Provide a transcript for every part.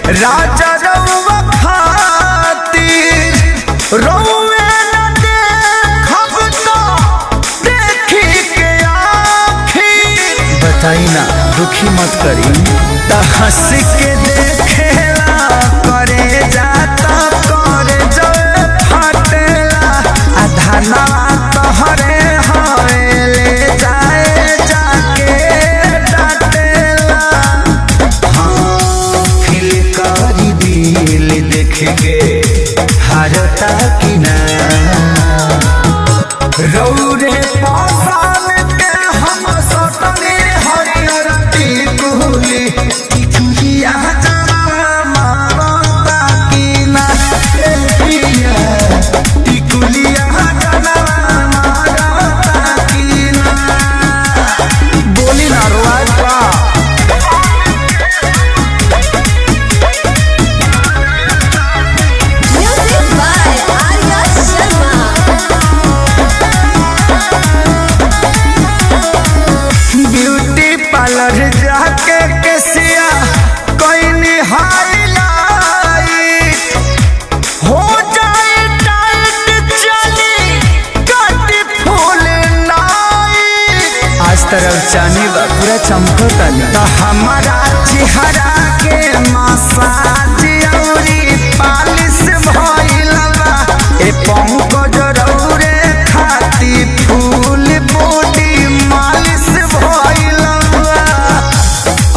राजा रउआ खातिर रोवे न देखब तो देखी के आखिर। बताई ना दुखी मत करी त हंस के देखेला करे जाता करे जब फटेला आधाना तोहरे हवेले जाए जाके डाटेला। दिल देख के हारता कि ना रौरे पासान के हम सतने हरियर टिकुली टिकुलिया जरा मारता कि ना पिया टिकुलिया जरा मारता कि ना। बोली ना रोज बा पार्लर जाके केसिया कोई हाईलाइट हो जाए टाइट चली कटी फूल नाइट। आज तरफ जाने बा पूरा चमकता तो हमारा चेहरा के मसाज औरी पालिश भइला बा ए पंकज रौरे खाती फूल बॉडी मालिश भइला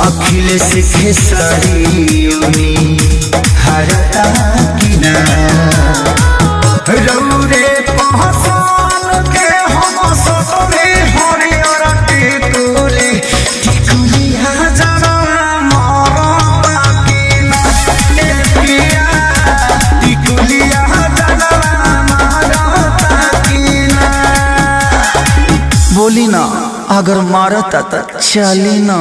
अखिलेश खेसरियोनी हरता कि ना रौरे पहचान के हम सतने हरियर टिकुली टिकुलिया जरा मारता कि ना पिया टिकुलिया जरा मारता कि ना। बोली ना अगर मारता त चली ना।